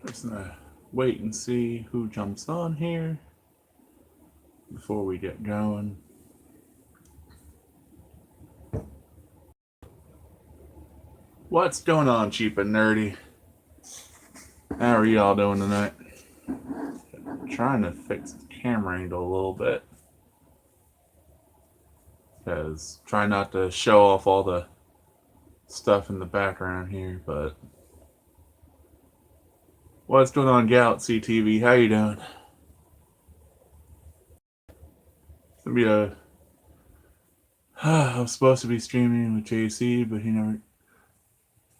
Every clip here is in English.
Just gonna wait and see who jumps on here before we get going. What's going on, cheap and nerdy? How are y'all doing tonight? I'm trying to fix the camera angle a little bit. Because try not to show off all the stuff in the background here, but what's going on, Galaxy TV? How you doing? It's gonna be a I'm supposed to be streaming with JC, but he never.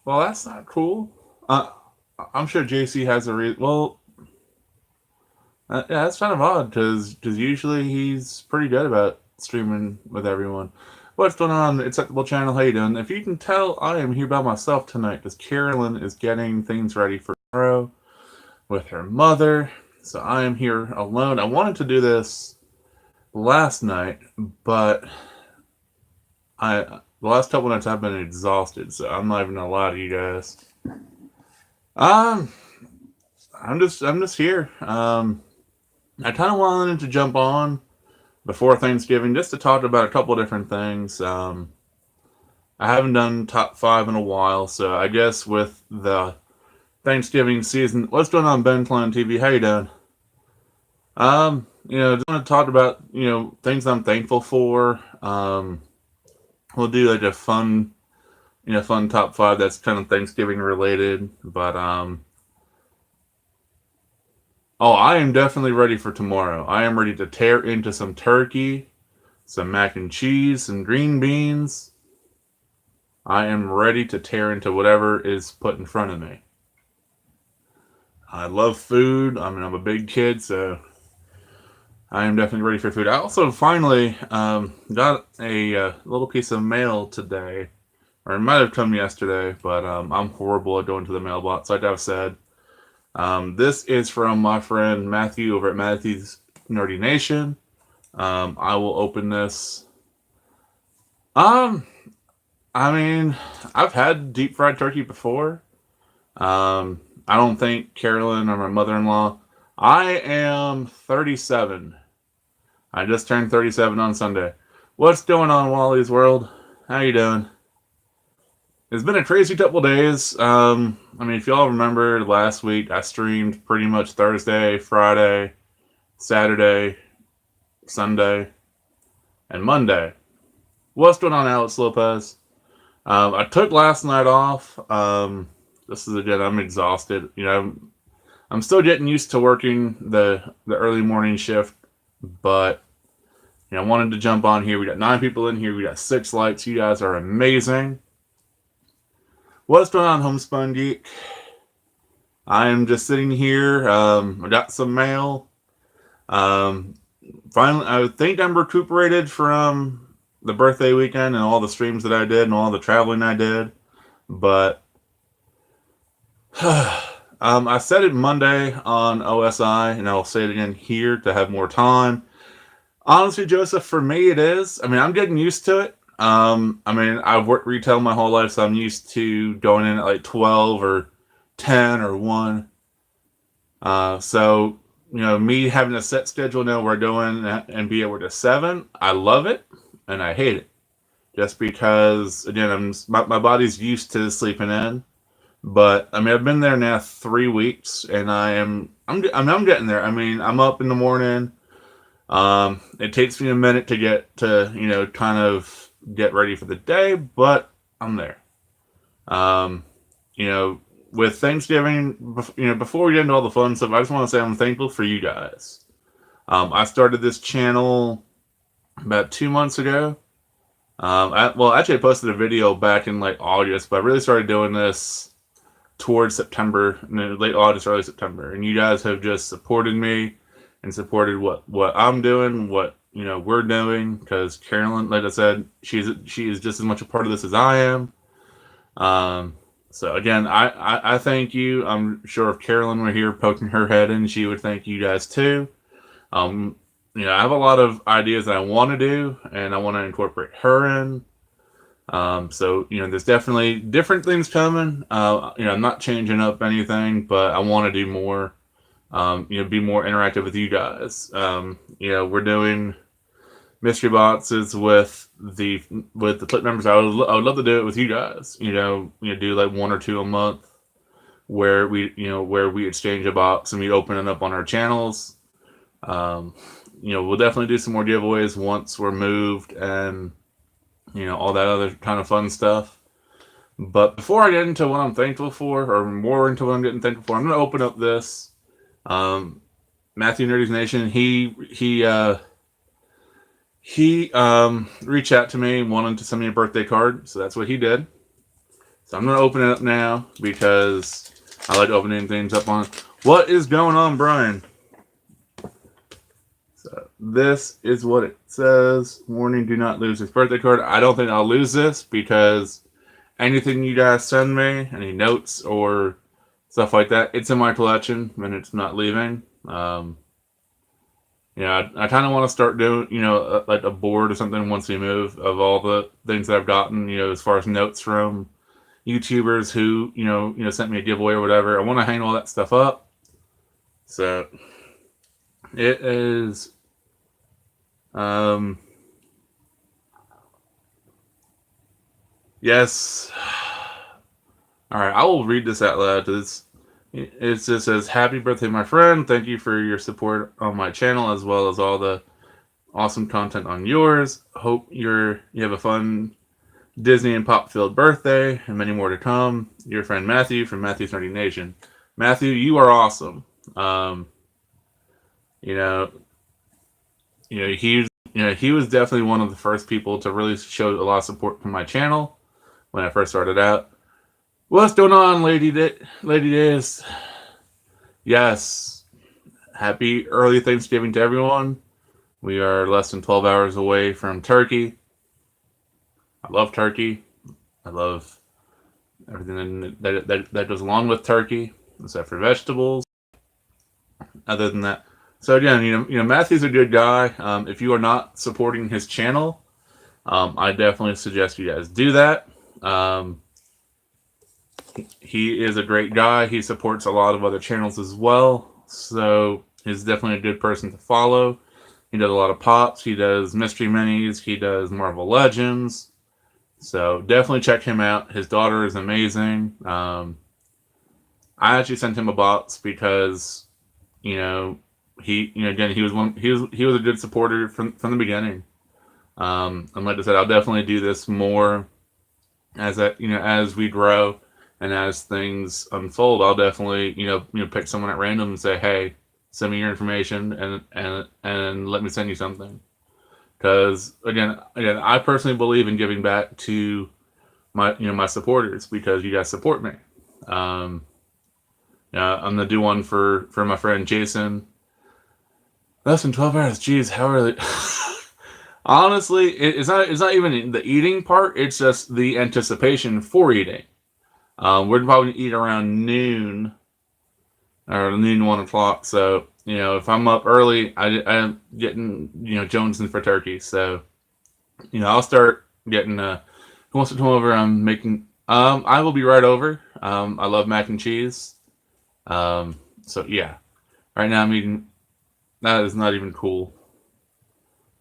Well, that's not cool. I'm sure JC has a reason. Well, yeah, that's kind of odd because usually he's pretty good about streaming with everyone. What's going on, Acceptable Channel? How you doing? If you can tell, I am here by myself tonight because Carolyn is getting things ready for tomorrow with her mother. So I am here alone. I wanted to do this last night, but the last couple nights I've been exhausted, so I'm not even gonna lie to you guys. Um, I'm just here. I kind of wanted to jump on before Thanksgiving just to talk about a couple different things. I haven't done top five in a while, so I guess with the Thanksgiving season, what's going on, Ben Clan TV? How you doing? Just want to talk about things I'm thankful for. We'll do like a fun top five that's kind of Thanksgiving related. But oh, I am definitely ready for tomorrow. I am ready to tear into some turkey, some mac and cheese, some green beans. I am ready to tear into whatever is put in front of me. I love food. I mean, I'm a big kid, so I am definitely ready for food. I also finally got a little piece of mail today, or it might have come yesterday, but I'm horrible at going to the mailbox. Like I've said, this is from my friend Matthew over at Matthew's Nerdy Nation. I will open this. Um, I mean, I've had deep fried turkey before. I don't think Carolyn or my mother-in-law. I am 37. I just turned 37 on Sunday. What's going on, Wally's World? How you doing? It's been a crazy couple days. I mean, if y'all remember last week, I streamed pretty much Thursday, Friday, Saturday, Sunday, and Monday. What's going on, Alex Lopez? I took last night off. This is again, I'm exhausted. I'm still getting used to working the early morning shift, but I wanted to jump on here. We got 9 people in here. We got 6 likes. You guys are amazing. What's going on, Homespun Geek? I am just sitting here. I got some mail. Um, Finally, I think I'm recuperated from the birthday weekend and all the streams that I did and all the traveling I did. But I said it Monday on OSI, and I'll say it again here to have more time. Honestly, Joseph, for me, it is. I mean, I'm getting used to it. I mean, I've worked retail my whole life, so I'm used to going in at like 12 or 10 or 1. So, me having a set schedule now where I go in and be able to 7, I love it and I hate it. Just because, again, my body's used to sleeping in. But I mean, I've been there now 3 weeks, and I'm getting there. I mean, I'm up in the morning. It takes me a minute to get to kind of get ready for the day, but I'm there. Um, you know, with Thanksgiving, before we get into all the fun stuff, I just want to say I'm thankful for you guys. I started this channel about 2 months ago. Actually, I posted a video back in like August, but I really started doing this towards September, late August, early September, and you guys have just supported me and supported what I'm doing, what we're doing. Because Carolyn, like I said, she is just as much a part of this as I am. So again, I thank you. I'm sure if Carolyn were here poking her head in, she would thank you guys too. I have a lot of ideas that I want to do, and I want to incorporate her in. So there's definitely different things coming. I'm not changing up anything, but I want to do more. Be more interactive with you guys. We're doing mystery boxes with the clip members. I would love to do it with you guys. Do like one or two a month where we exchange a box and we open it up on our channels. We'll definitely do some more giveaways once we're moved and all that other kind of fun stuff. But before I get into what I'm thankful for, or more into what I'm getting thankful for, I'm going to open up this. Matthew Nerdy's Nation. He reached out to me and wanted to send me a birthday card, so that's what he did. So I'm going to open it up now because I like opening things up on. What is going on, Brian? So this is what it says. Warning, do not lose this birthday card. I don't think I'll lose this because anything you guys send me, any notes or stuff like that, it's in my collection and it's not leaving. I kind of want to start doing, like a board or something once we move of all the things that I've gotten, as far as notes from YouTubers who, sent me a giveaway or whatever. I want to hang all that stuff up. So it is, yes. All right, I will read this out loud. It just says, "Happy birthday, my friend. Thank you for your support on my channel as well as all the awesome content on yours. Hope you have a fun Disney and pop-filled birthday and many more to come. Your friend Matthew from Matthew's Nerdy Nation." Matthew, you are awesome. He was definitely one of the first people to really show a lot of support for my channel when I first started out. What's going on, Lady Days? Yes. Happy early Thanksgiving to everyone. We are less than 12 hours away from turkey. I love turkey. I love everything that goes along with turkey, except for vegetables. Other than that, so again, Matthew's a good guy. If you are not supporting his channel, I definitely suggest you guys do that. He is a great guy. He supports a lot of other channels as well, so he's definitely a good person to follow. He does a lot of pops. He does mystery minis. He does Marvel Legends. So definitely check him out. His daughter is amazing. I actually sent him a box because, he was a good supporter from the beginning. And like I said, I'll definitely do this more as we grow and as things unfold. I'll definitely pick someone at random and say, hey, send me your information and let me send you something. Because again, I personally believe in giving back to my supporters because you guys support me. I'm gonna do one for my friend Jason. Less than 12 hours. Jeez, how early? Honestly, it's not even the eating part. It's just the anticipation for eating. We're probably gonna eat around noon or noon 1 o'clock. So if I'm up early, I'm getting jonesing for turkey. So I'll start getting. Who wants to come over? I'm making. I will be right over. I love mac and cheese. So yeah, right now I'm eating. That is not even cool.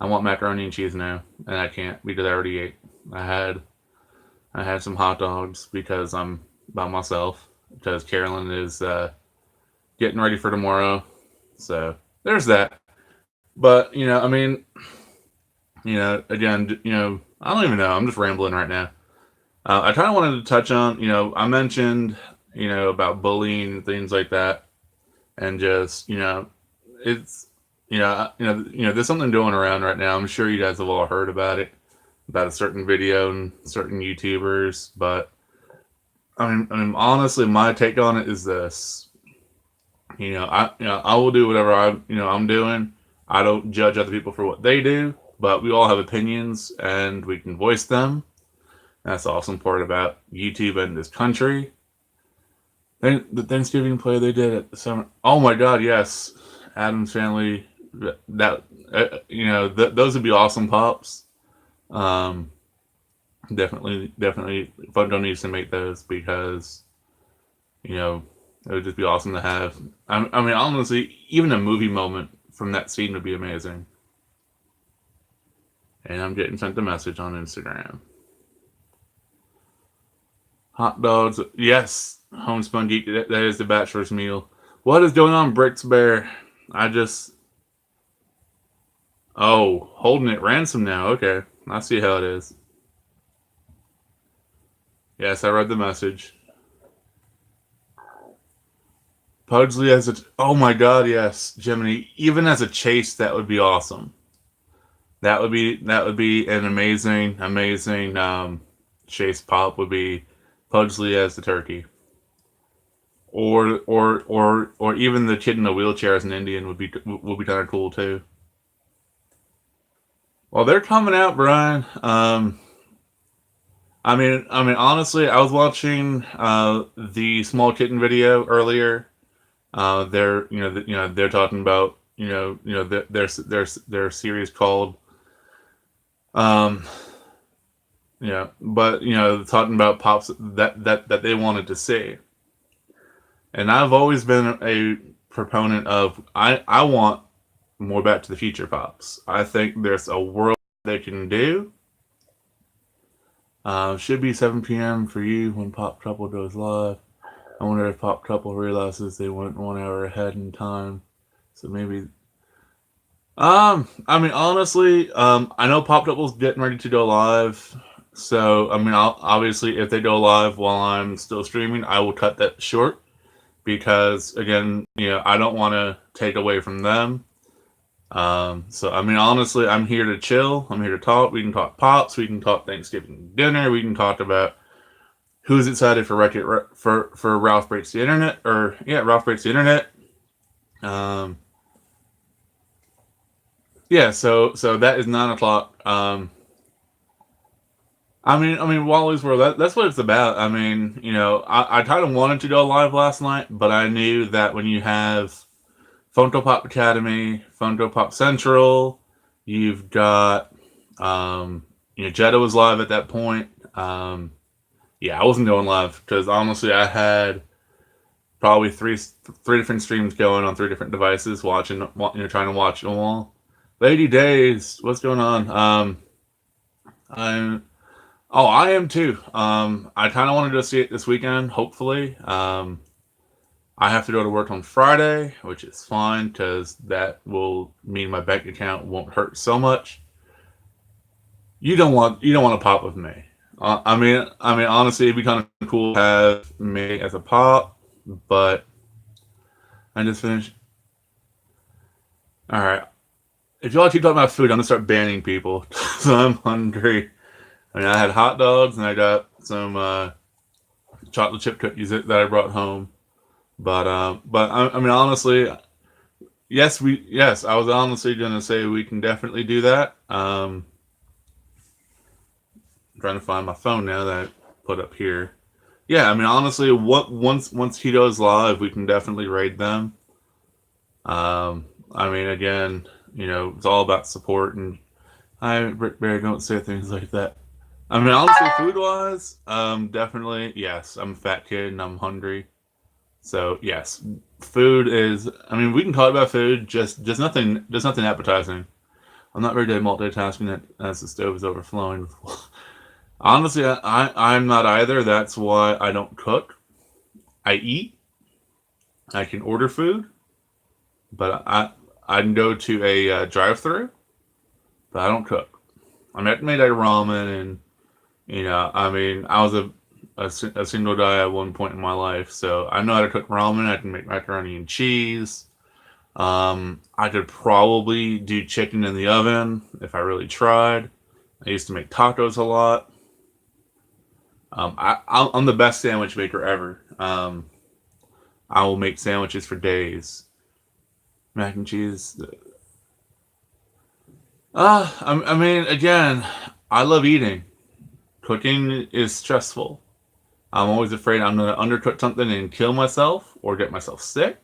I want macaroni and cheese now, and I can't because I already ate. I had some hot dogs because I'm by myself because Carolyn is getting ready for tomorrow. So there's that. But again, I don't even know. I'm just rambling right now. I kind of wanted to touch on, I mentioned, about bullying and things like that, and just, it's, there's something going around right now. I'm sure you guys have all heard about it, about a certain video and certain YouTubers, but honestly, my take on it is this. I will do whatever I'm doing. I don't judge other people for what they do, but we all have opinions and we can voice them. That's the awesome part about YouTube and this country. The Thanksgiving play they did at the summer. Oh my God, yes, Addams Family. That those would be awesome pops. Definitely, Photo needs to make those because you know it would just be awesome to have. I mean, honestly, even a movie moment from that scene would be amazing. And I'm getting sent a message on Instagram. Hot dogs, yes. Homespun Geek, that is the bachelor's meal. What is going on, Bricks Bear? I just. Oh, holding it ransom now. Okay. I see how it is. Yes, I read the message. Pugsley as a. Oh my god, yes. Jiminy. Even as a chase, that would be awesome. That would be an amazing chase pop would be Pugsley as the turkey. Or even the kid in the wheelchair as an Indian would be kind of cool too. Well, they're coming out, Brian. I mean, honestly, I was watching the Small Kitten video earlier. They're talking about their series called um, but talking about pops that they wanted to see, and I've always been a proponent of I want more Back to the Future pops. I think there's a world they can do. Should be 7 p.m. for you when Pop Trouble goes live. I wonder if Pop Trouble realizes they went 1 hour ahead in time. So maybe. I mean, honestly, I know Pop Trouble's getting ready to go live. So, I mean, obviously, if they go live while I'm still streaming, I will cut that short because, again, I don't want to take away from them. So I mean, honestly, I'm here to chill. I'm here to talk. We can talk pops. We can talk Thanksgiving dinner. We can talk about who's excited for for Ralph Breaks the Internet, or yeah, Ralph Breaks the Internet. Um, yeah, so that is 9 o'clock. I mean, Wally's World. That's what it's about. I mean, I kind of wanted to go live last night, but I knew that when you have Funko Pop Academy, Funko Pop Central, you've got Jetta was live at that point. Yeah, I wasn't going live because honestly, I had probably three different streams going on three different devices, watching, trying to watch them all. Lady Days, what's going on? I'm. Oh, I am too. I kind of wanted to see it this weekend. Hopefully, I have to go to work on Friday, which is fine because that will mean my bank account won't hurt so much. You don't want to pop with me. I mean, honestly, it'd be kind of cool to have me as a pop, but I just finished. All right, if y'all keep talking about food, I'm gonna start banning people. So I'm hungry. I mean, I had hot dogs and I got some chocolate chip cookies that I brought home. But I mean, honestly, yes, I was honestly gonna say we can definitely do that. I'm trying to find my phone now that I put up here. Yeah, I mean, honestly, what once he goes live, we can definitely raid them. I mean, again, it's all about support, and I Rick Bear don't say things like that. I mean, honestly, food wise, definitely yes. I'm a fat kid and I'm hungry, so yes, food is. I mean, we can talk about food, just nothing appetizing. I'm not very good at multitasking as the stove is overflowing. Honestly, I'm not either. That's why I don't cook. I eat. I can order food, but I can go to a drive-through, but I don't cook. I mean, I made like ramen, and I mean, I was a single guy at one point in my life, so I know how to cook ramen. I can make macaroni and cheese. I could probably do chicken in the oven if I really tried. I used to make tacos a lot. I'm the best sandwich maker ever. I will make sandwiches for days. Mac and cheese. I mean, again, I love eating. Cooking is stressful. I'm always afraid I'm gonna undercook something and kill myself or get myself sick.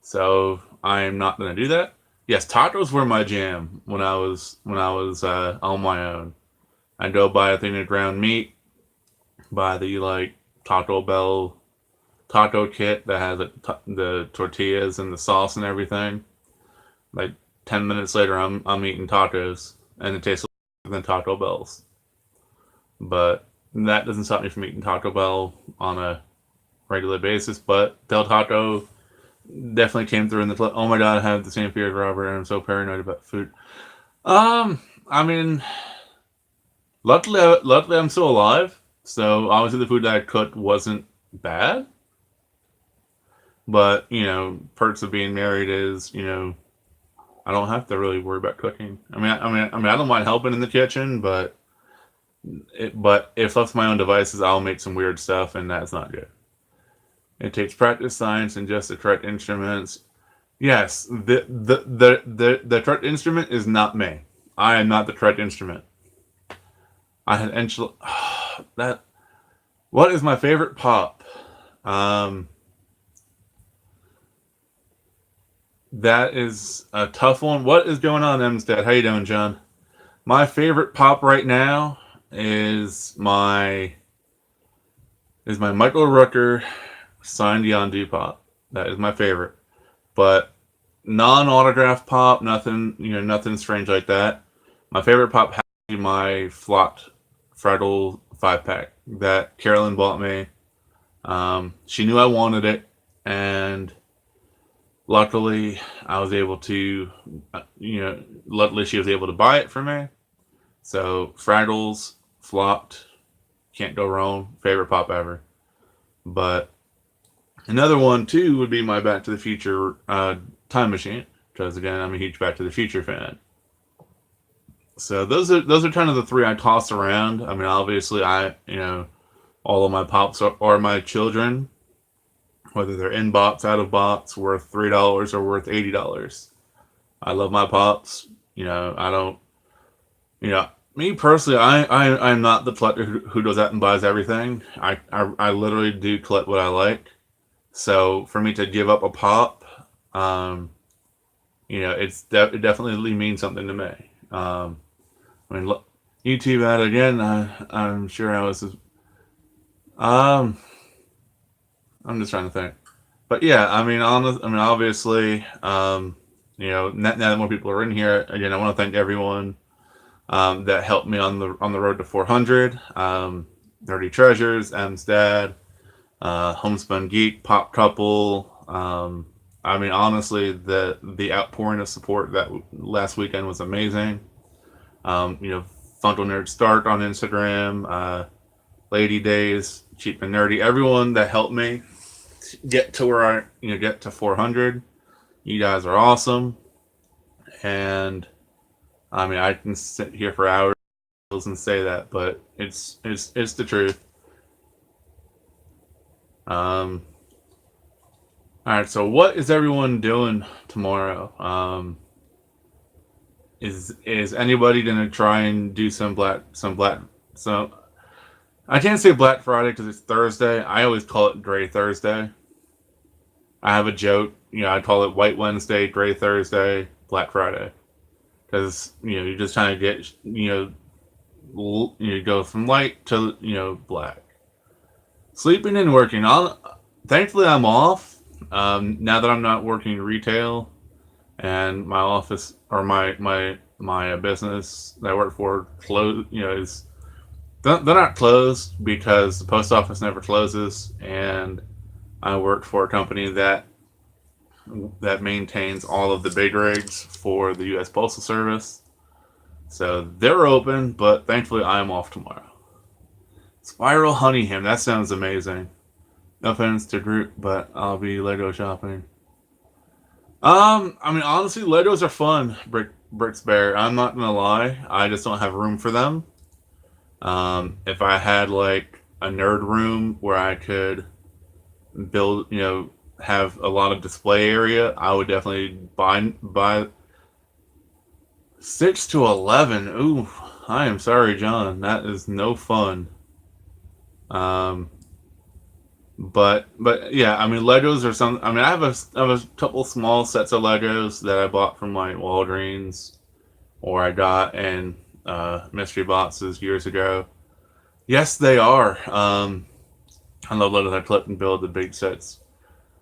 So I am not gonna do that. Yes, tacos were my jam when I was on my own. I go buy a thing of ground meat, buy the like Taco Bell taco kit that has the tortillas and the sauce and everything. Like 10 minutes later, I'm eating tacos, and it tastes like than Taco Bell's. But that doesn't stop me from eating Taco Bell on a regular basis. But Del Taco definitely came through in the oh my god, I have the same fear as Robert, and I'm so paranoid about food. I mean, luckily I'm still alive, so obviously the food that I cooked wasn't bad. But perks of being married is I don't have to really worry about cooking. I don't mind helping in the kitchen, but if left to my own devices, I'll make some weird stuff, and that's not good. It takes practice, science, and just the correct instruments. Yes, the correct instrument is not me. I am not the correct instrument. I had that. What is my favorite pop? That is a tough one. What is going on, Emstead? How you doing, John? My favorite pop right now is my Michael Rooker signed Yondu pop. That is my favorite. But non-autograph pop, nothing, nothing strange like that. My favorite pop has to be my flocked Fraggle 5-pack that Carolyn bought me. She knew I wanted it, and luckily I was able to, luckily she was able to buy it for me. So Fraggles, flocked, can't go wrong. Favorite pop ever. But another one too would be my Back to the Future time machine, because again I'm a huge Back to the Future fan. So those are kind of the three I toss around. I mean, obviously all of my pops are my children, whether they're in box, out of box, worth $3 or worth $80. I love my pops. I don't. Me personally, I'm not the collector who goes out and buys everything. I literally do collect what I like. So for me to give up a pop, it definitely means something to me. Look, YouTube ad again. I'm sure I was. I'm just trying to think, but yeah, obviously, now that more people are in here, again, I want to thank everyone that helped me on the road to 400. Nerdy Treasures, M's Dad, Homespun Geek, Pop Couple. Honestly, the outpouring of support that last weekend was amazing. Funkle Nerd Stark on Instagram, Lady Days, Cheap and Nerdy, everyone that helped me get to where get to 400. You guys are awesome, and I can sit here for hours and say that, but it's the truth. All right, so what is everyone doing tomorrow? Is anybody gonna try and do some black? So I can't say Black Friday because it's Thursday. I always call it Gray Thursday. I have a joke. I call it White Wednesday, Gray Thursday, Black Friday, because you're just trying to get you go from light to black. Sleeping and working. Thankfully, I'm off. Now that I'm not working retail, and my office or my business that I work for is they're not closed because the post office never closes, and I work for a company that maintains all of the big rigs for the U.S. Postal Service. So they're open, but thankfully I'm off tomorrow. Spiral Honey Ham, that sounds amazing. No offense to group, but I'll be Lego shopping. Honestly, Legos are fun. Bricks Bear. I'm not gonna lie. I just don't have room for them. If I had like a nerd room where I could build, have a lot of display area, I would definitely buy 6 to 11. Ooh, I am sorry, John. That is no fun. But yeah, Legos are some. I have a couple small sets of Legos that I bought from like Walgreens, or I got, and mystery boxes years ago. Yes, they are. I love letting I collect and build the big sets.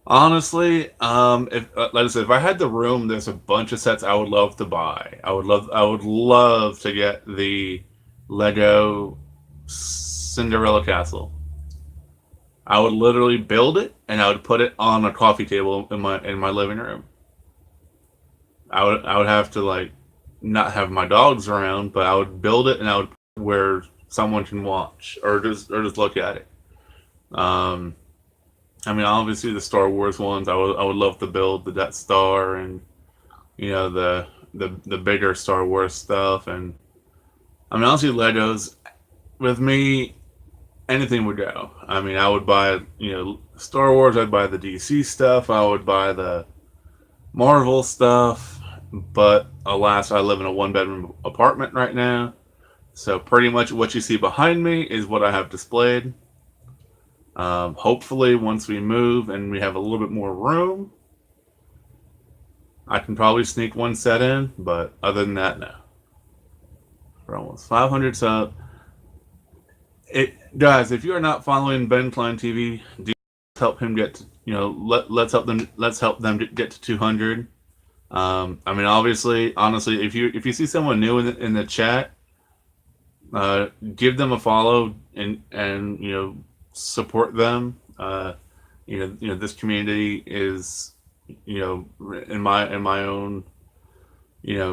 Honestly, if like I said, if I had the room, there's a bunch of sets I would love to buy. I would love to get the Lego Cinderella Castle. I would literally build it and I would put it on a coffee table in my living room. I would have to like not have my dogs around, but I would build it and I would where someone can watch or just look at it. Um, I mean, obviously the Star Wars ones, I would love to build the Death Star and the bigger Star Wars stuff. And I mean, honestly, Legos with me, anything would go. I mean, I would buy Star Wars. I'd buy the DC stuff. I would buy the Marvel stuff. But alas, I live in a one bedroom apartment right now. So pretty much what you see behind me is what I have displayed. Hopefully, once we move and we have a little bit more room, I can probably sneak one set in. But other than that, no. We're almost 500 subs. Guys, if you are not following Ben Klein TV, do help him get to, let's help them get to 200. I mean, obviously, honestly, if you see someone new in the chat, give them a follow and support them. This community is in my own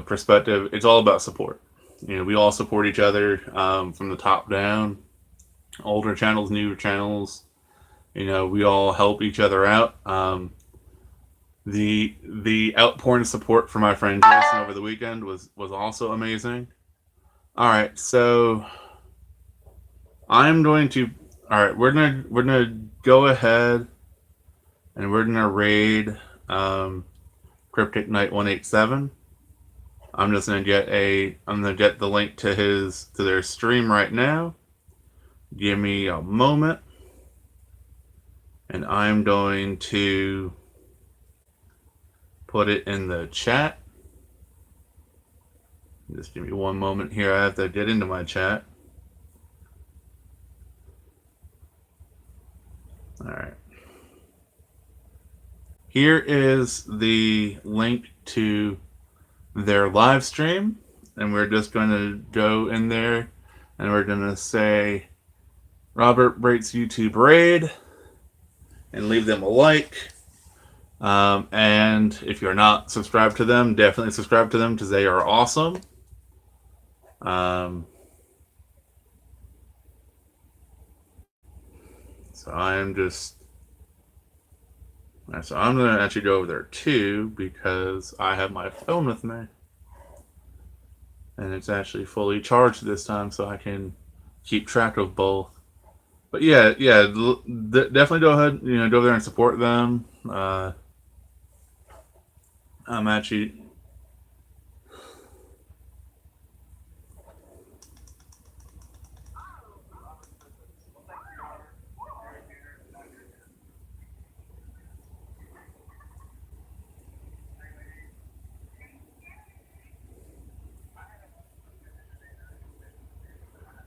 perspective, it's all about support. We all support each other from the top down. Older channels, newer channels. We all help each other out. The outpouring support for my friend Jason over the weekend was also amazing. All right, so I'm going to. All right, we're gonna go ahead and we're gonna raid Cryptic Knight 187. I'm gonna get the link to their stream right now. Give me a moment, and I'm going to put it in the chat. Just give me one moment here. I have to get into my chat. All right. Here is the link to their live stream, and we're just going to go in there and we're going to say Robert Brait's YouTube raid and leave them a like. And if you're not subscribed to them, definitely subscribe to them because they are awesome. So I'm going to actually go over there too because I have my phone with me. And it's actually fully charged this time so I can keep track of both. But yeah, definitely go ahead, go there and support them. I'm actually.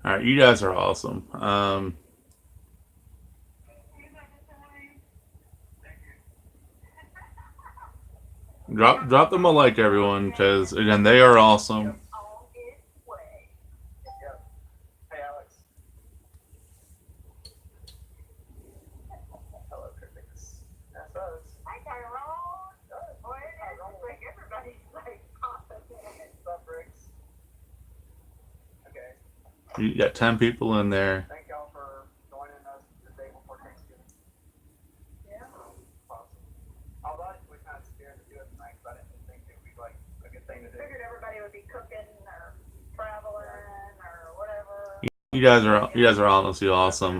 All right, you guys are awesome. Drop them a like, everyone, because again, they are awesome. You got 10 people in there. Thank y'all for joining us the day before Thanksgiving. Yeah. Awesome. Although we kind of scared to do it tonight, because I didn't think it would be like a good thing to do. Figured everybody would be cooking or traveling or whatever. You guys are honestly awesome.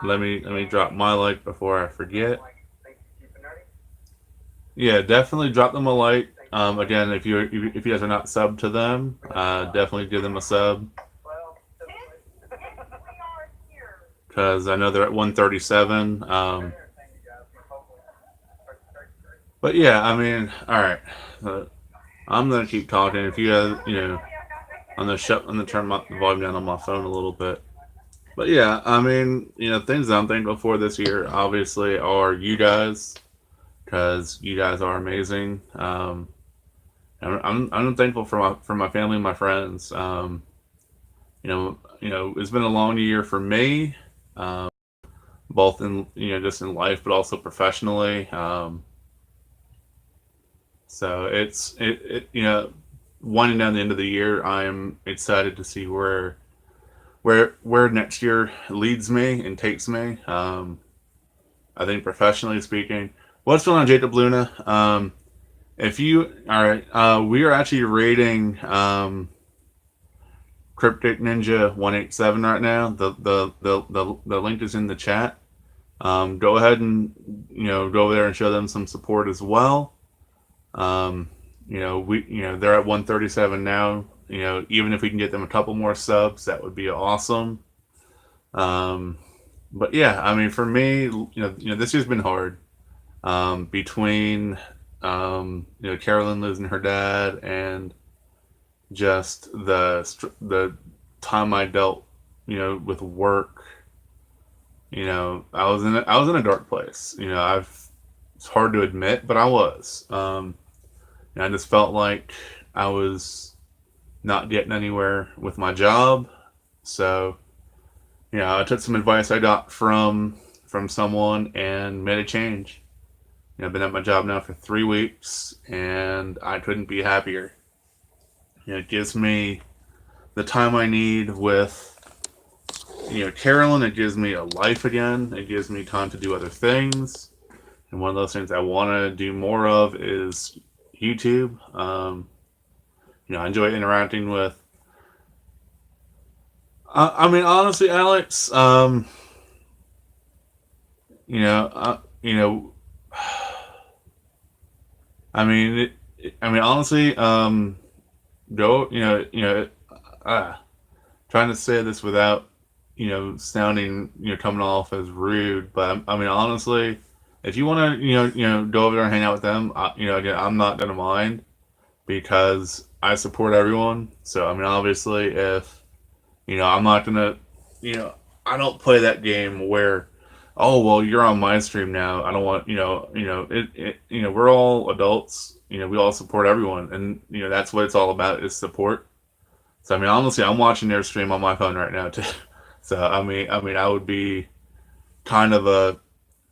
Let me drop my like before I forget. Yeah, definitely drop them a like. Again, if you guys are not subbed to them, definitely give them a sub. Because I know they're at 137. But yeah, I mean, all right. I'm gonna keep talking. If you guys, I'm gonna turn the volume down on my phone a little bit. But yeah, I mean, things I'm thankful for this year obviously are you guys, because you guys are amazing. I'm thankful for my family and my friends. It's been a long year for me, um, both in just in life, but also professionally. So winding down the end of the year. I'm excited to see where next year leads me and takes me. I think professionally speaking, what's going on, Jacob Luna? If you all right, we are actually rating Cryptic Ninja 187 right now. The link is in the chat. Go ahead and go there and show them some support as well. They're at 137 now. Even if we can get them a couple more subs, that would be awesome. But yeah, I mean, for me, this year's been hard. Between Carolyn losing her dad and just the time I dealt, with work. I was in a dark place. It's hard to admit, but I was. And I just felt like I was not getting anywhere with my job. So, I took some advice I got from someone and made a change. I've been at my job now for 3 weeks, and I couldn't be happier. It gives me the time I need with Carolyn. It gives me a life again. It gives me time to do other things. And one of those things I want to do more of is YouTube. I enjoy interacting with. I mean, honestly, Alex. You know, uh, you know. Honestly. Go. Uh, Trying to say this without, sounding, coming off as rude. But I mean, honestly, if you want to, go over there and hang out with them, again, I'm not gonna mind because I support everyone. So I mean, obviously, if I'm not gonna, you know, I don't play that game where, oh well, you're on my stream now. I don't want, we're all adults. We all support everyone, and that's what it's all about is support. So I mean, honestly, I'm watching their stream on my phone right now too. So I would be kind of a,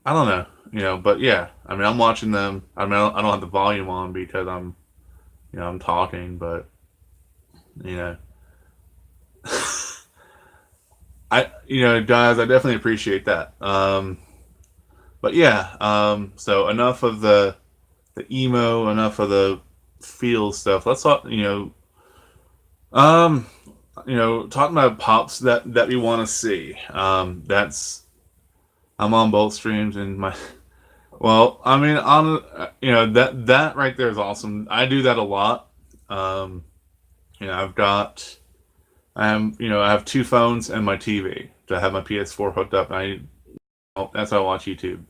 I don't know, but yeah, I mean, I'm watching them. I mean, I don't have the volume on because I'm talking, but you know, guys, I definitely appreciate that. But yeah, so enough of the emo, enough of the feel stuff. Let's talk, um, talking about pops that we want to see. That's I'm on both streams and my well, I mean, on that right there is awesome. I do that a lot. Um, I've got I have two phones and my TV. So I have my PS4 hooked up, and that's how I watch YouTube.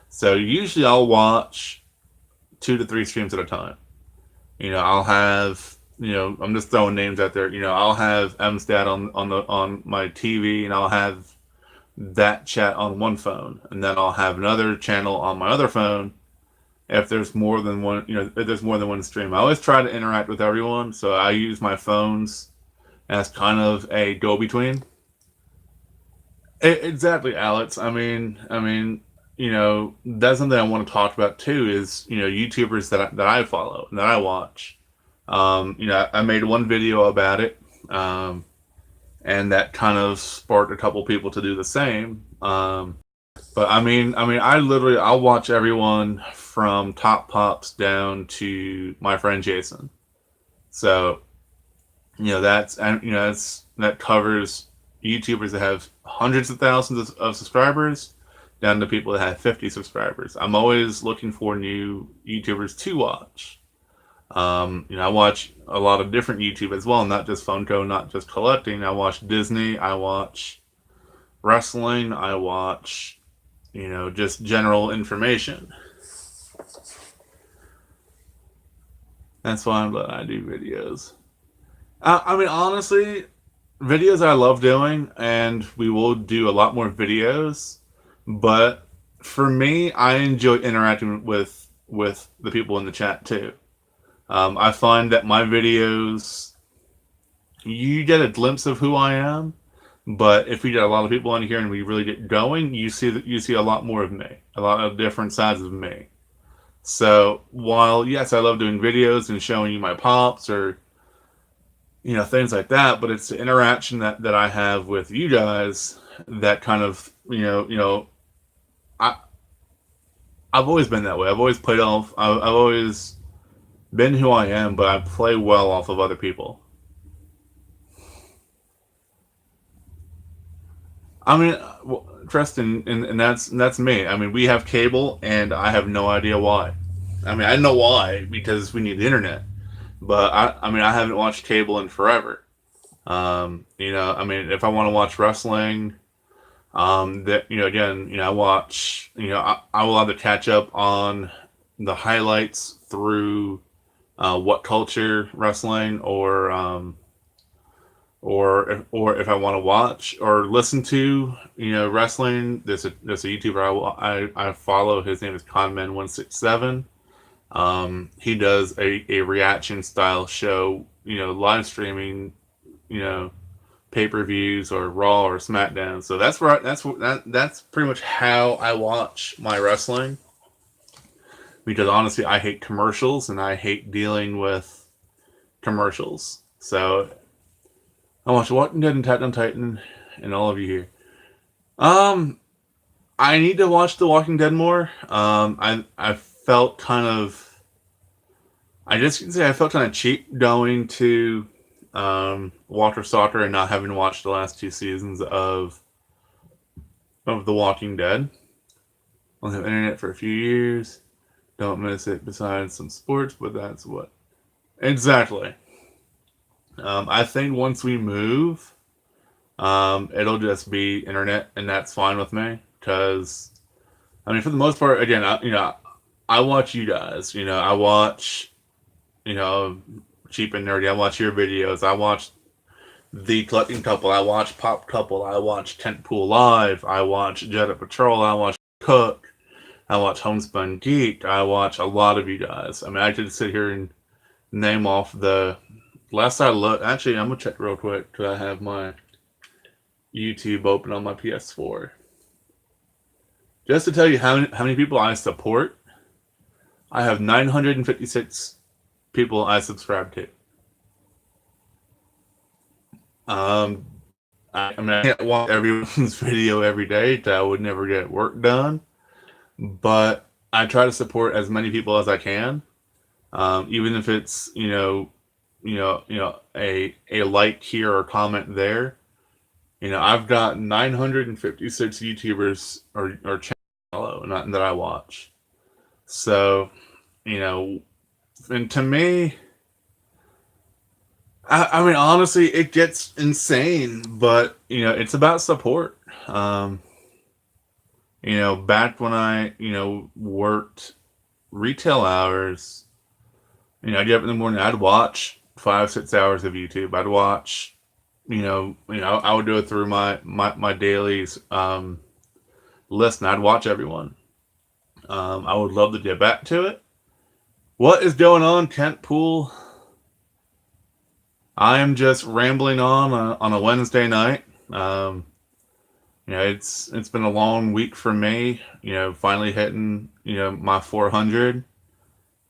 So usually I'll watch 2 to 3 streams at a time. I'll have I'm just throwing names out there. I'll have Mstat on my TV, and I'll have that chat on one phone, and then I'll have another channel on my other phone. If there's more than one, if there's more than one stream, I always try to interact with everyone. So I use my phones as kind of a go-between. Exactly, Alex. That's something I want to talk about too. Is YouTubers that I follow and that I watch. I made one video about it, and that kind of sparked a couple people to do the same. But I'll watch everyone from Top Pops down to my friend Jason. So that covers YouTubers that have hundreds of thousands of subscribers down to people that have 50 subscribers. I'm always looking for new YouTubers to watch. I watch a lot of different YouTube as well, not just Funko, not just collecting. I watch Disney, I watch wrestling, I watch, just general information. That's why I'm glad I do videos. I mean, honestly, videos I love doing, and we will do a lot more videos. But for me, I enjoy interacting with the people in the chat too. I find that my videos, you get a glimpse of who I am, but if we get a lot of people in here and we really get going, you see a lot more of me, a lot of different sides of me. So while yes, I love doing videos and showing you my pops or things like that, but it's the interaction that I have with you guys that kind of I I've always been that way. I've always played off. I've always been who I am, but I play well off of other people. I mean, well, Tristan, and that's me. I mean, we have cable, and I have no idea why. I mean, I know why because we need the internet, but I mean, I haven't watched cable in forever. I mean, if I want to watch wrestling, that again, I watch. I will either catch up on the highlights through What Culture Wrestling, or if I want to watch or listen to wrestling. There's a YouTuber I follow. His name is Conman167. He does a reaction style show, live streaming, you know, pay per views or Raw or SmackDown. So that's pretty much how I watch my wrestling. Because honestly, I hate commercials and I hate dealing with commercials. So I watch Walking Dead and Attack on Titan, and all of you here. Um, I need to watch The Walking Dead more. I felt kind of I just can say I felt kind of cheap going to Walter Stalker and not having watched the last two seasons of The Walking Dead. Only have internet for a few years. Don't miss it. Besides some sports, but that's what exactly. I think once we move, it'll just be internet, and that's fine with me. Because I mean, for the most part, again, I watch you guys. I watch you know, cheap and nerdy. I watch your videos. I watch The Collecting Couple. I watch Pop Couple. I watch Tentpool Live. I watch Jetta Patrol. I watch Cook. I watch Homespun Geek. I watch a lot of you guys. I mean, I could sit here and name off the last I looked. Actually, I'm gonna check real quick because I have my YouTube open on my PS4. Just to tell you how many people I support, I have 956 people I subscribe to. Um, I mean, I can't watch everyone's video every day. That would never get work done. But I try to support as many people as I can, even if it's a like here or comment there. I've got 956 YouTubers or channel not that I watch. So, you know, and to me, I mean, honestly, it gets insane, but it's about support. Back when I worked retail hours, I'd get up in the morning, I'd watch 5 6 hours of YouTube. I'd watch, I would go through my dailies list, and I'd watch everyone. I would love to get back to it. What is going on, Kent Pool? I am just rambling on a Wednesday night. It's been a long week for me. Finally hitting my 400.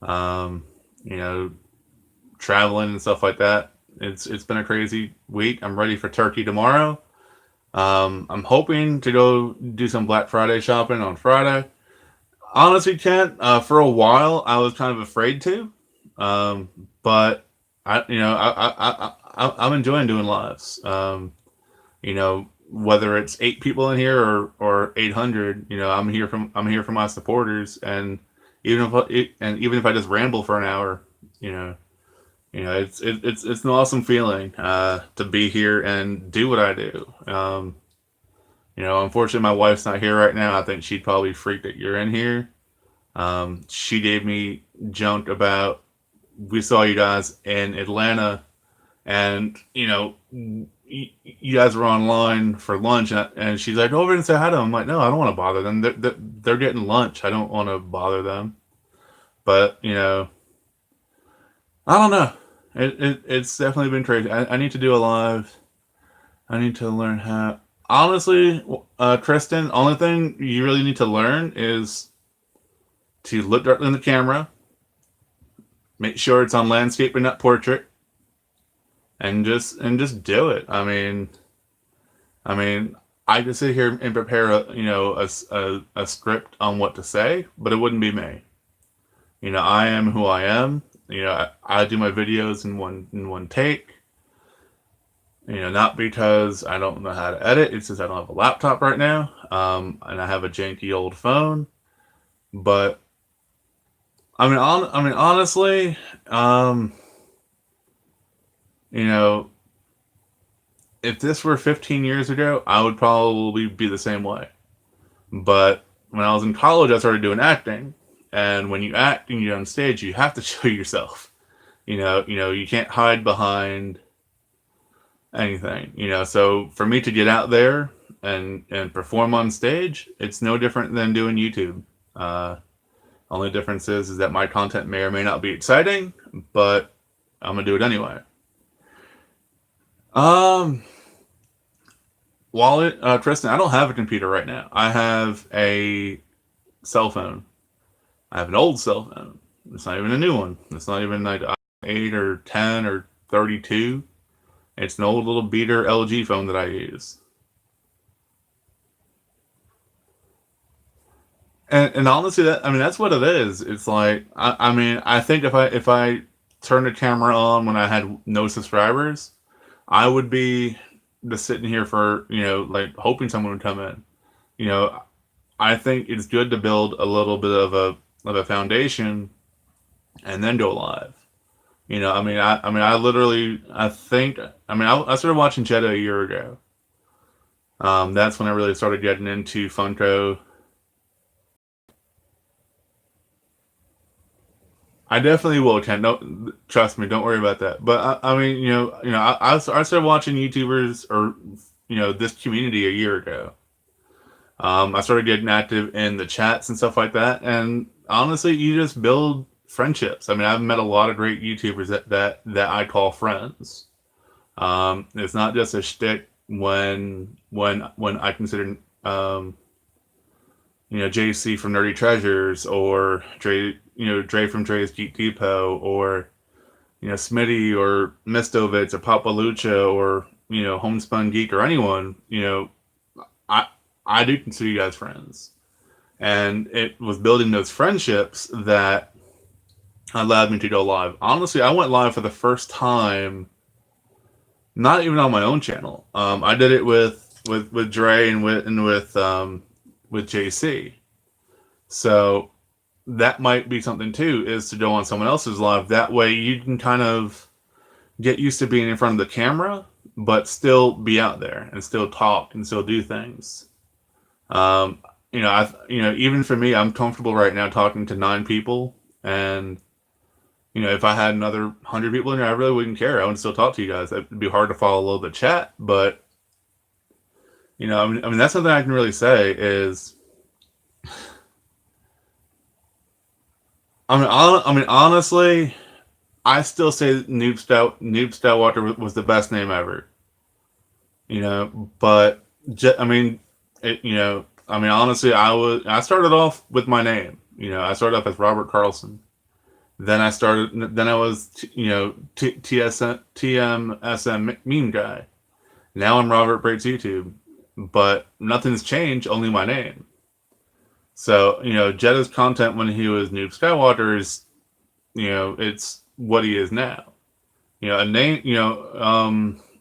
Um, you know, Traveling and stuff like that. It's been a crazy week. I'm ready for Turkey tomorrow. I'm hoping to go do some Black Friday shopping on Friday. Honestly, Kent, for a while I was kind of afraid to, but I'm enjoying doing lives. Whether it's 8 people in here or 800, I'm here for my supporters, and even if I just ramble for an hour, you know, it's an awesome feeling to be here and do what I do. Unfortunately, my wife's not here right now. I think she'd probably freak that you're in here. She gave me junk about we saw you guys in Atlanta, and you guys were online for lunch, and she's like, "Go over and say hi to them." I'm like, "No, I don't want to bother them. They're getting lunch. I don't want to bother them." But I don't know. It's definitely been crazy. I need to do a live. I need to learn how. Honestly, Tristan, only thing you really need to learn is to look directly in the camera, make sure it's on landscape and not portrait, and just do it. I mean, I could sit here and prepare a script on what to say, but it wouldn't be me. I am who I am. I do my videos in one take. Not because I don't know how to edit. It's just I don't have a laptop right now, and I have a janky old phone. But honestly, you know, if this were 15 years ago, I would probably be the same way. But when I was in college, I started doing acting, and when you act and you're on stage, you have to show yourself. You can't hide behind anything. So for me to get out there and perform on stage, it's no different than doing YouTube. Only difference is that my content may or may not be exciting, but I'm gonna do it anyway. Um, Wallet, Tristan, I don't have a computer right now. I have a cell phone. I have an old cell phone. It's not even a new one. It's not even like 8 or 10 or 32. It's an old little beater LG phone that I use. And honestly, that's what it is. It's like I think if I turned the camera on when I had no subscribers, I would be just sitting here for like hoping someone would come in. You know, I think it's good to build a little bit of a foundation and then go live. I literally I think I started watching Jedi a year ago. That's when I really started getting into Funko. I definitely will, Ken. No, trust me. Don't worry about that. But I started watching YouTubers or this community a year ago. I started getting active in the chats and stuff like that, and honestly, you just build friendships. I've met a lot of great YouTubers that I call friends. It's not just a shtick when I consider JC from Nerdy Treasures, or Dre from Dre's Geek Depot, or Smitty or Mistovitz or Papa Lucha, or Homespun Geek, or anyone. I I do consider you guys friends, and it was building those friendships that allowed me to go live. Honestly, I went live for the first time, not even on my own channel. I did it with Dre and with JC. So that might be something too, is to go on someone else's live. That way you can kind of get used to being in front of the camera, but still be out there and still talk and still do things. Um, even for me, I'm comfortable right now talking to 9 people, and if I had another 100 people in here, I really wouldn't care. I would still talk to you guys. It'd be hard to follow the chat, but that's something I can really say is, honestly, I still say Noob Stowalker was the best name ever. But honestly, I started off with my name. I started off as Robert Carlson. Then I was TMSM meme guy. Now I'm Robert Breaks YouTube, but nothing's changed, only my name. So Jetta's content when he was Noob Skywalker is it's what he is now. A name.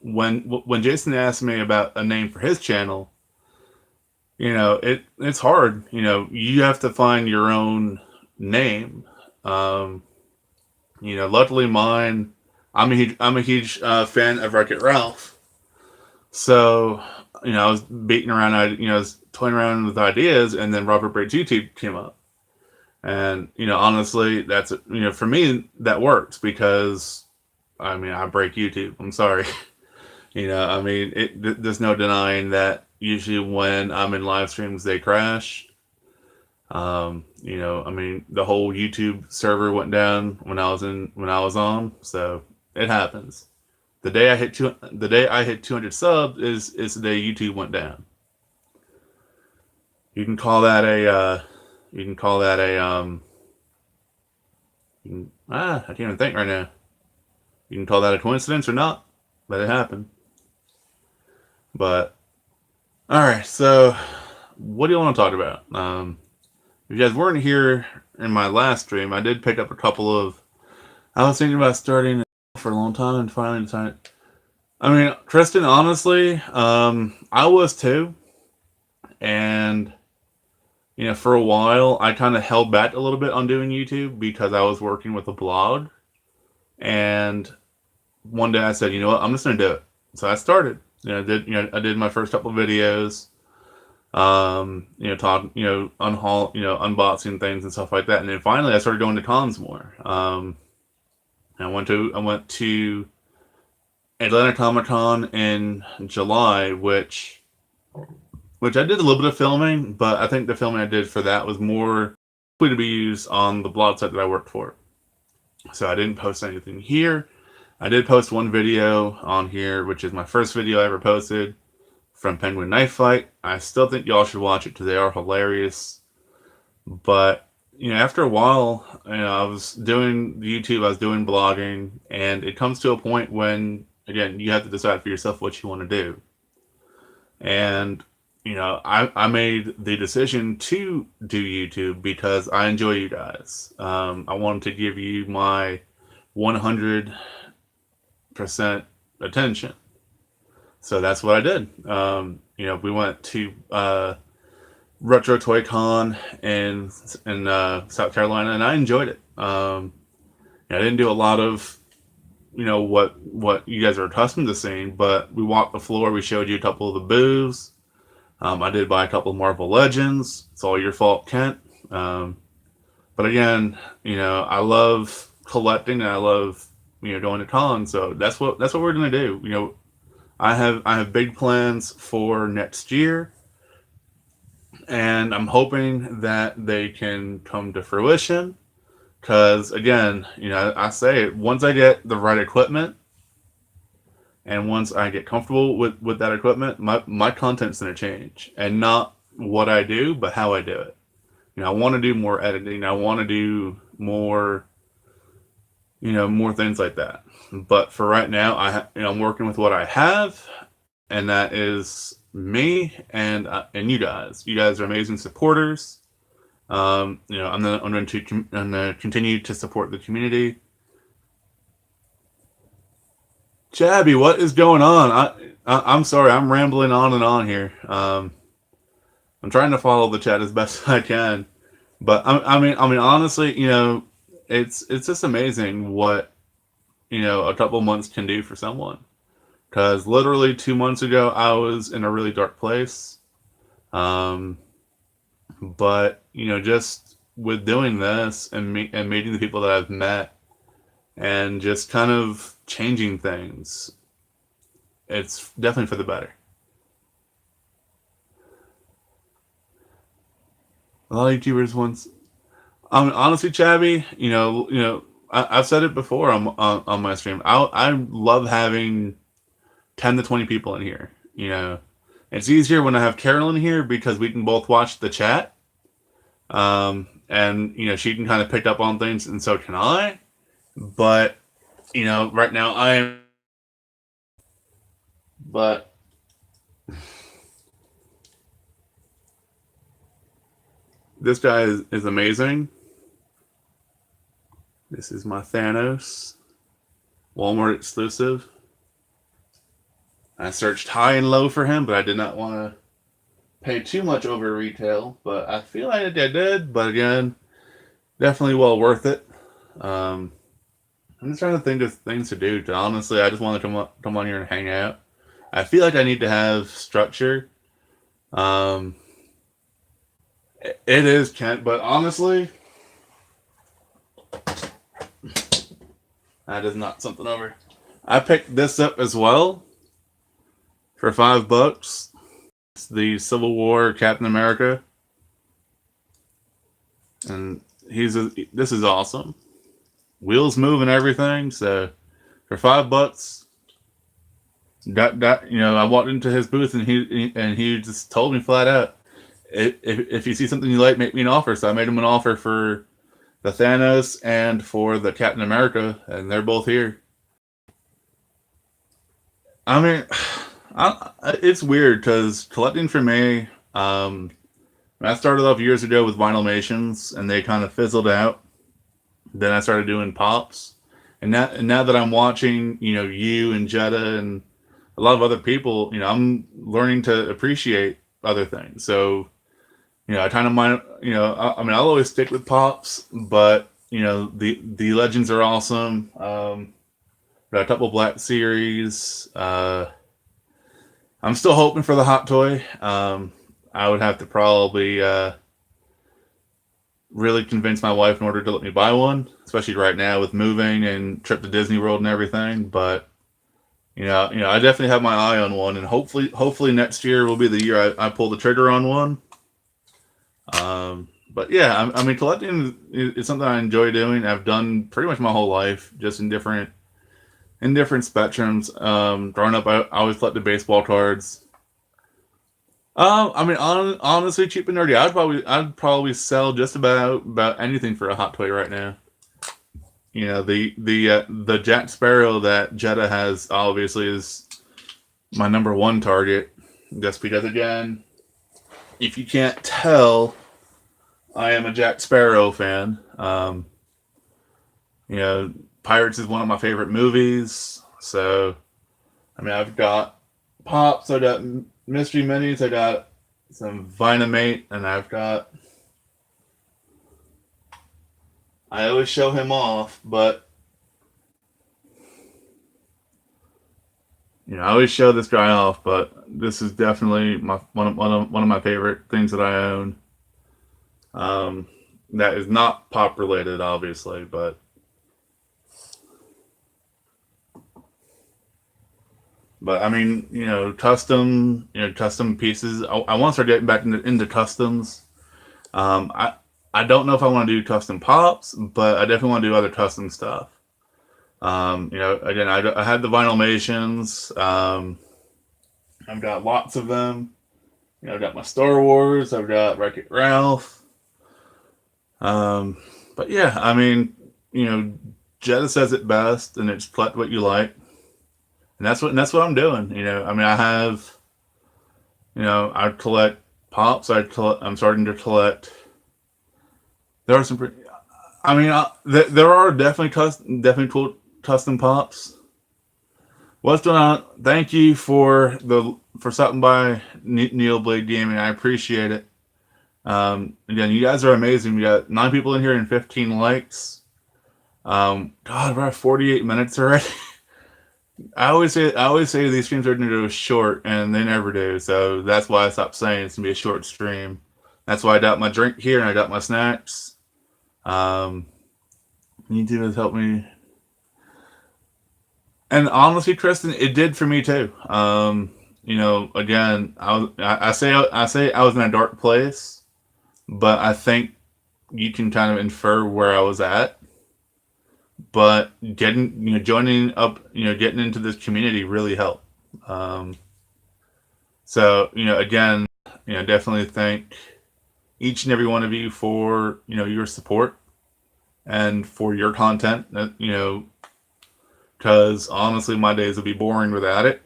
When Jason asked me about a name for his channel, it's hard. You have to find your own name. Luckily mine. I'm a huge fan of Wreck-It Ralph. So I was beating around. I was toying around with ideas, and then Robert Breaks YouTube came up. And, honestly, that's, for me, that works because, I break YouTube. I'm sorry. There's no denying that usually when I'm in live streams, they crash. The whole YouTube server went down when I was on, so it happens. The day I hit 200 subs is the day YouTube went down. You can call that you can call that a, I can't even think right now. You can call that a coincidence or not, but it happened. But, alright, so, what do you want to talk about? If you guys weren't here in my last stream, I did pick up a couple of, I was thinking about starting for a long time and finally decided, Tristan, honestly, I was too, and, for a while, I kind of held back a little bit on doing YouTube because I was working with a blog, and one day I said, you know what, I'm just going to do it. So I started. I did my first couple of videos, unboxing things and stuff like that. And then finally I started going to cons more. I went to Atlanta Comic Con in July, which I did a little bit of filming, but I think the filming I did for that was more to be used on the blog site that I worked for. So I didn't post anything here. I did post one video on here, which is my first video I ever posted from Penguin Knife Fight. I still think y'all should watch it because they are hilarious. But, after a while, I was doing YouTube, I was doing blogging, and it comes to a point when, again, you have to decide for yourself what you want to do. And, I made the decision to do YouTube because I enjoy you guys. I wanted to give you my 100% attention. So that's what I did. We went to Retro Toy Con in South Carolina, and I enjoyed it. I didn't do a lot of, what you guys are accustomed to seeing, but we walked the floor. We showed you a couple of the booths. I did buy a couple of Marvel Legends. It's all your fault, Kent. But again, I love collecting and I love going to cons. So that's what we're gonna do. I have big plans for next year, and I'm hoping that they can come to fruition. Because again, I say it, once I get the right equipment, and once I get comfortable with that equipment, my content's gonna change, and not what I do, but how I do it. I want to do more editing. I want to do more, more things like that. But for right now, I'm working with what I have, and that is me and you guys. You guys are amazing supporters. I'm going to continue to support the community. Chabby, what is going on? I'm sorry, I'm rambling on and on here. I'm trying to follow the chat as best I can, but honestly, it's just amazing what a couple months can do for someone. Because literally 2 months ago, I was in a really dark place. But just with doing this and meeting the people that I've met, and just kind of changing things, it's definitely for the better. A lot of YouTubers once, honestly, Chabby, I've said it before on my stream. I love having 10 to 20 people in here. It's easier when I have Carolyn here because we can both watch the chat. And she can kind of pick up on things, and so can I. But right now I am. But this guy is amazing. This is my Thanos, Walmart exclusive. I searched high and low for him, but I did not want to pay too much over retail. But I feel like I did. But again, definitely well worth it. I'm just trying to think of things to do. Honestly, I just want to come on here and hang out. I feel like I need to have structure. It is, Kent, but honestly, That is not something over. I picked this up as well for $5. It's the Civil War Captain America, and this is awesome. Wheels move and everything. So for $5, I walked into his booth and he just told me flat out, if you see something you like, make me an offer. So I made him an offer for the Thanos and for the Captain America, and they're both here. I mean, it's weird because collecting for me, I started off years ago with Vinylmations, and they kind of fizzled out. Then I started doing pops, and now that I'm watching, you and Jetta and a lot of other people, I'm learning to appreciate other things. So, I kind of mind, I mean, I'll always stick with pops, but the legends are awesome. Got a couple Black Series. I'm still hoping for the Hot Toy. I would have to probably really convince my wife in order to let me buy one, especially right now with moving and trip to Disney World and everything. But I definitely have my eye on one, and hopefully next year will be the year I pull the trigger on one. But yeah, I mean, collecting is something I enjoy doing. I've done pretty much my whole life, just in different spectrums. Growing up, I always collected baseball cards. I mean, honestly, cheap and nerdy, I'd probably sell just about anything for a Hot Toy right now. The Jack Sparrow that Jetta has obviously is my number one target. Just because, again, if you can't tell, I am a Jack Sparrow fan. Pirates is one of my favorite movies. So, I mean, I've got Pops, I got Mystery Minis, I got some Vinamate, and I always show him off, but I always show this guy off, but this is definitely one of my favorite things that I own. That is not pop related, obviously, but I mean, custom pieces. I want to start getting back into customs. I don't know if I want to do custom pops, but I definitely want to do other custom stuff. Again, I had the Vinylmations. I've got lots of them. I've got my Star Wars. I've got Wreck-It Ralph. But yeah, I mean, Jetta says it best, and it's collect what you like, and that's what I'm doing. I mean, I collect pops. I'm starting to collect. There are some pretty. I mean, there are definitely cool custom pops. What's going on? Thank you for stopping by, Neil Blade Gaming. I appreciate it. Again, you guys are amazing. We got 9 people in here and 15 likes. God, we're at 48 minutes already. I always say these streams are going to go short, and they never do. So that's why I stopped saying it's going to be a short stream. That's why I got my drink here and I got my snacks. YouTube has helped me, and honestly, Kristen, it did for me too. Again, I say I was in a dark place, but I think you can kind of infer where I was at. But joining up, getting into this community really helped. So again, definitely thank each and every one of you for your support and for your content. Because honestly, my days would be boring without it.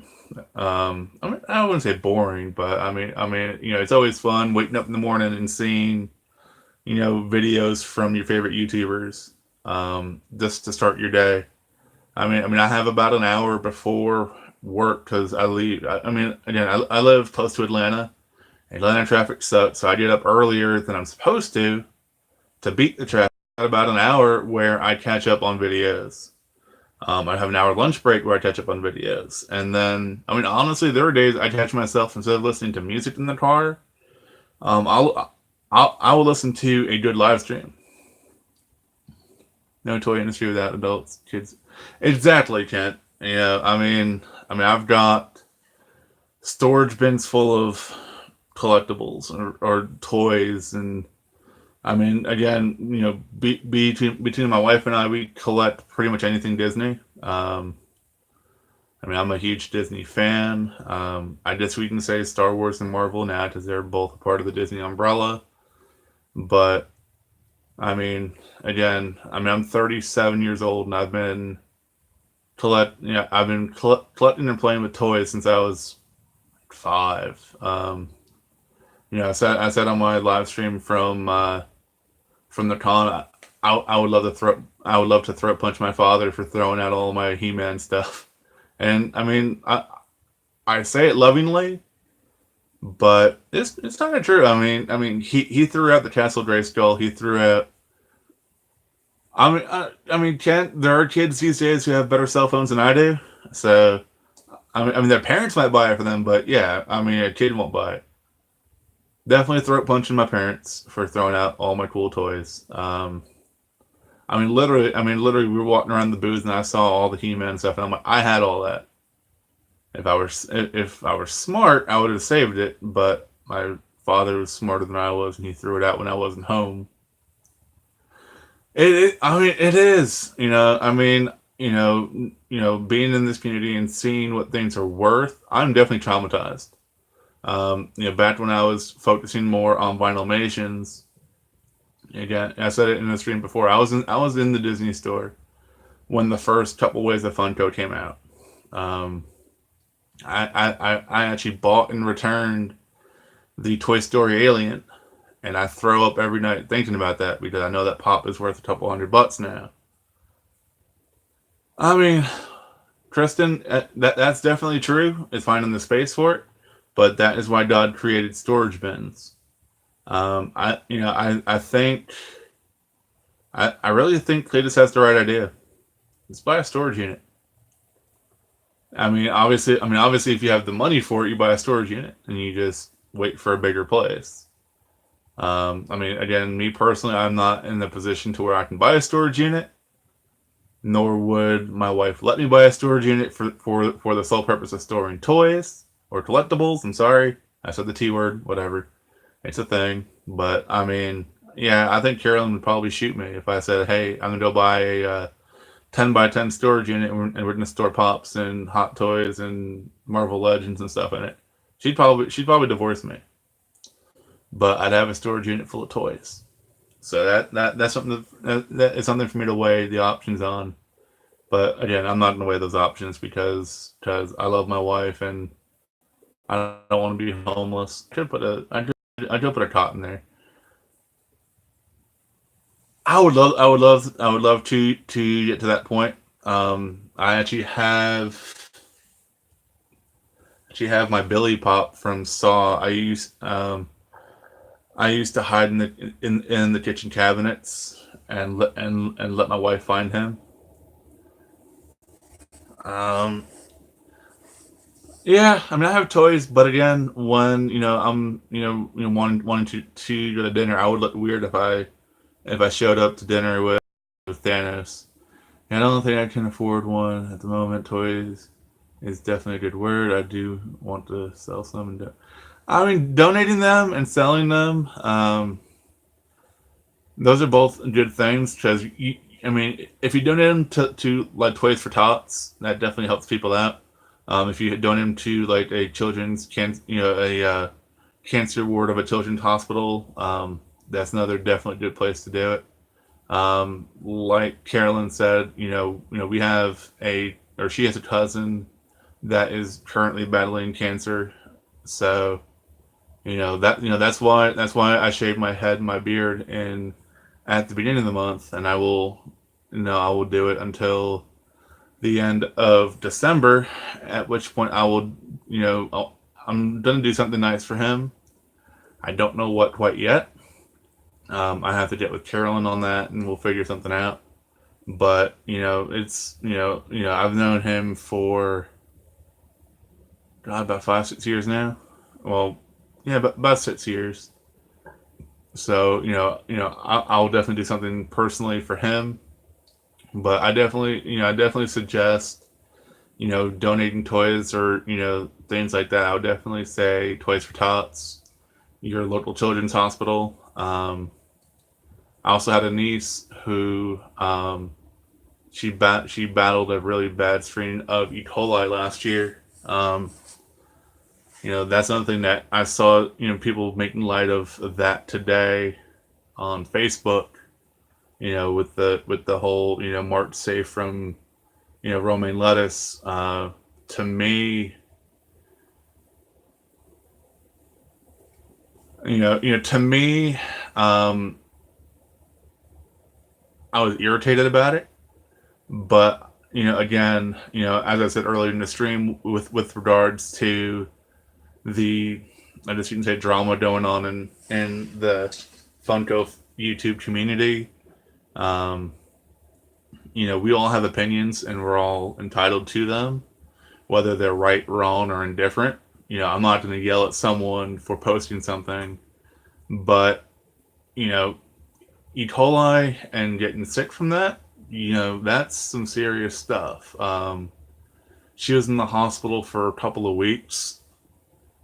I mean, I wouldn't say boring, but I mean, it's always fun waking up in the morning and seeing videos from your favorite YouTubers, just to start your day. I mean, I have about an hour before work because I leave. I mean, again, I live close to Atlanta. Atlanta traffic sucks, so I get up earlier than I'm supposed to beat the traffic. About an hour where I catch up on videos. I have an hour lunch break where I catch up on videos, and then I mean, honestly, there are days I catch myself instead of listening to music in the car. I will listen to a good live stream. No toy industry without adults, kids. Exactly, Kent. I mean, I've got storage bins full of collectibles or toys, and I mean, again, between my wife and I, we collect pretty much anything Disney. I mean, I'm a huge Disney fan. I guess we can say Star Wars and Marvel now because they're both a part of the Disney umbrella. But I'm 37 years old, and I've been collecting and playing with toys since I was 5. I said on my live stream from the con, I would love to throat punch my father for throwing out all my He-Man stuff. And I mean, I say it lovingly, but it's kind of true. He threw out the Castle Grayskull. He threw out. Kent, there are kids these days who have better cell phones than I do. So, their parents might buy it for them, but yeah, a kid won't buy it. Definitely throat punching my parents for throwing out all my cool toys. Literally, we were walking around the booth and I saw all the He-Man stuff, and I'm like, I had all that. If I were smart, I would have saved it, but my father was smarter than I was, and he threw it out when I wasn't home. It is. Being in this community and seeing what things are worth, I'm definitely traumatized. Back when I was focusing more on Vinylmations, again, I said it in the stream before. I was in the Disney store when the first couple Ways of Funko came out. Um, I actually bought and returned the Toy Story Alien, and I throw up every night thinking about that because I know that pop is worth a couple $100 now. I mean, Kristen, that's definitely true. It's finding the space for it, but that is why God created storage bins. I think I really think Cletus has the right idea. Let's buy a storage unit. Obviously, if you have the money for it, you buy a storage unit and you just wait for a bigger place. Again, me personally, I'm not in the position to where I can buy a storage unit, nor would my wife let me buy a storage unit for the sole purpose of storing toys or collectibles. I'm sorry, I said the T word. Whatever, it's a thing. But yeah, I think Carolyn would probably shoot me if I said, "Hey, I'm gonna go buy a 10 by 10 storage unit, and we're gonna store pops and hot toys and Marvel Legends and stuff in it." She'd probably divorce me. But I'd have a storage unit full of toys. So that's something that is something for me to weigh the options on. But again, I'm not going to weigh those options because I love my wife and I don't want to be homeless. I could put a cot in there. I would love to get to that point. I actually have my Billy Pop from Saw. I used to hide in the kitchen cabinets and let my wife find him. Um, yeah, I have toys, but again, when I'm wanting to go to dinner, I would look weird if I showed up to dinner with Thanos. And I don't think I can afford one at the moment. Toys is definitely a good word. I do want to sell some donating them and selling them. Those are both good things because if you donate them to like Toys for Tots, that definitely helps people out. If you donate them to like a children's cancer ward of a children's hospital, that's another definitely good place to do it. Like Carolyn said, we have or she has a cousin that is currently battling cancer, so that's why I shave my head and my beard in at the beginning of the month, and I will do it until the end of December, at which point I'm gonna do something nice for him. I don't know what quite yet. I have to get with Carolyn on that, and we'll figure something out. But it's I've known him for God about 5 6 years now. Well, yeah, but about 6 years. So I'll definitely do something personally for him. But I definitely suggest, donating toys or, things like that. I would definitely say Toys for Tots, your local children's hospital. I also had a niece who, she battled a really bad strain of E. coli last year. That's another thing that I saw, people making light of that today on Facebook, with the whole, March safe from, romaine lettuce. To me, to me, um, I was irritated about it, but again, as I said earlier in the stream, with regards to the, I guess you can say, drama going on in the Funko YouTube community. Um, we all have opinions and we're all entitled to them, whether they're right, wrong, or indifferent. I'm not going to yell at someone for posting something, but, you know, E. coli and getting sick from that, that's some serious stuff. She was in the hospital for a couple of weeks.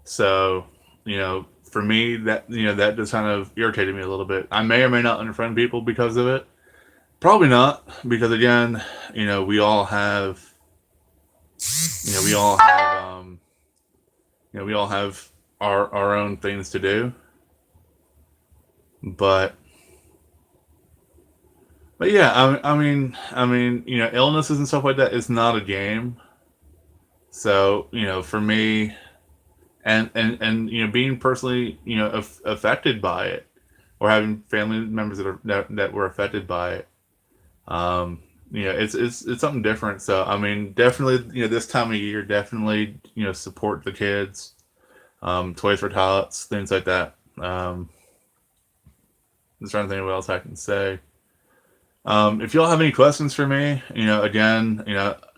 So, for me, that just kind of irritated me a little bit. I may or may not unfriend people because of it. Probably not, because again, we all have, we all have, we all have our own things to do. But yeah, illnesses and stuff like that is not a game. So, for me, and being personally, affected by it, or having family members that were affected by it, it's something different. So, definitely, this time of year, definitely, support the kids, Toys for Tots, things like that. Just trying to think of what else I can say. If y'all have any questions for me, again,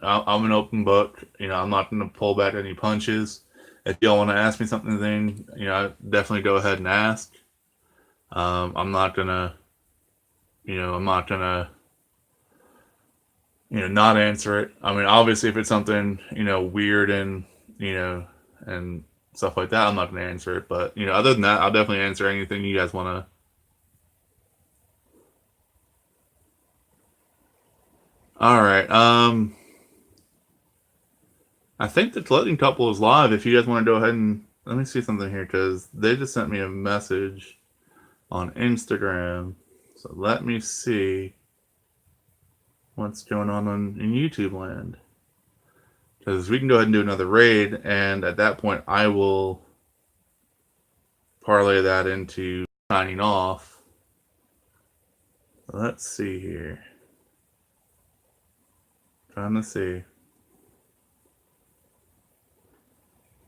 I'm an open book. I'm not going to pull back any punches. If y'all want to ask me something, then, definitely go ahead and ask. I'm not gonna, not answer it. Obviously, if it's something, weird and, and stuff like that, I'm not gonna answer it. But, other than that, I'll definitely answer anything you guys want to. All right. I think the collecting couple is live. If you guys want to go ahead and let me see something here, because they just sent me a message on Instagram. So let me see what's going on in YouTube land. Because we can go ahead and do another raid, and at that point, I will parlay that into signing off. Let's see here. Trying to see.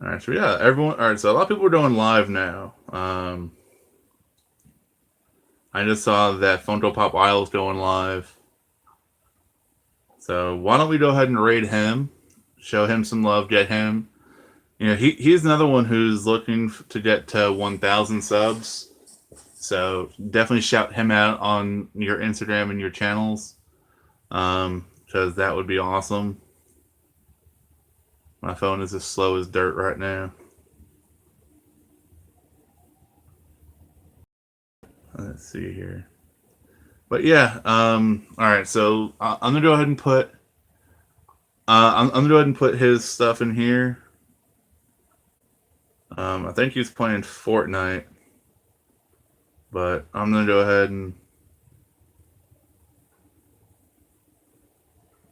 Alright, so yeah, everyone. Alright, so a lot of people are going live now. I just saw that Funko Pop Isle's going live. So why don't we go ahead and raid him, show him some love, get him. He's another one who's looking to get to 1,000 subs. So definitely shout him out on your Instagram and your channels, because that would be awesome. My phone is as slow as dirt right now. Let's see here. But yeah, all right. So I'm gonna go ahead and put, I'm gonna go ahead and put his stuff in here. I think he's playing Fortnite, but I'm gonna go ahead and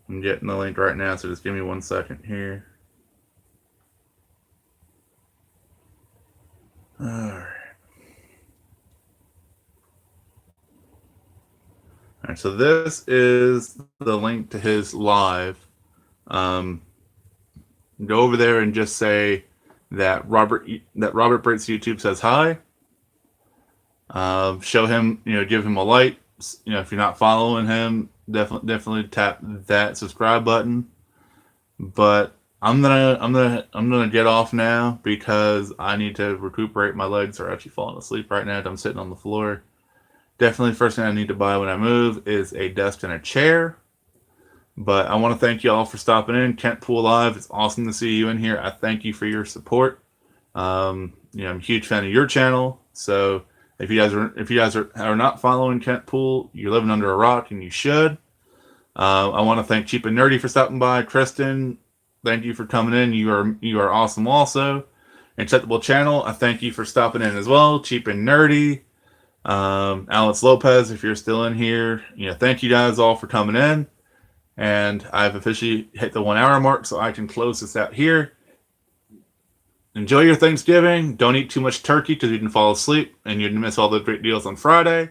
I'm getting the link right now. So just give me 1 second here. All right. All right, so this is the link to his live. Go over there and just say that Robert Brits YouTube says hi. Show him, give him a like. If you're not following him, definitely tap that subscribe button. But I'm gonna get off now because I need to recuperate. My legs are actually falling asleep right now. I'm sitting on the floor. Definitely, first thing I need to buy when I move is a desk and a chair. But I want to thank you all for stopping in. Kent Pool Live, it's awesome to see you in here. I thank you for your support. I'm a huge fan of your channel. So if you guys are not following Kent Pool, you're living under a rock, and you should. I want to thank Cheap and Nerdy for stopping by. Kristen, thank you for coming in. You are awesome also. Acceptable Channel, I thank you for stopping in as well. Cheap and Nerdy. Alex Lopez, if you're still in here, thank you guys all for coming in. And I've officially hit the 1 hour mark, so I can close this out here. Enjoy your Thanksgiving. Don't eat too much turkey because you can fall asleep and you'd miss all the great deals on Friday.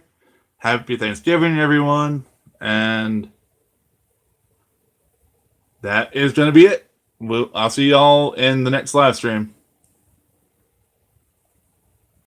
Happy Thanksgiving, everyone. And that is going to be it. I'll see y'all in the next live stream.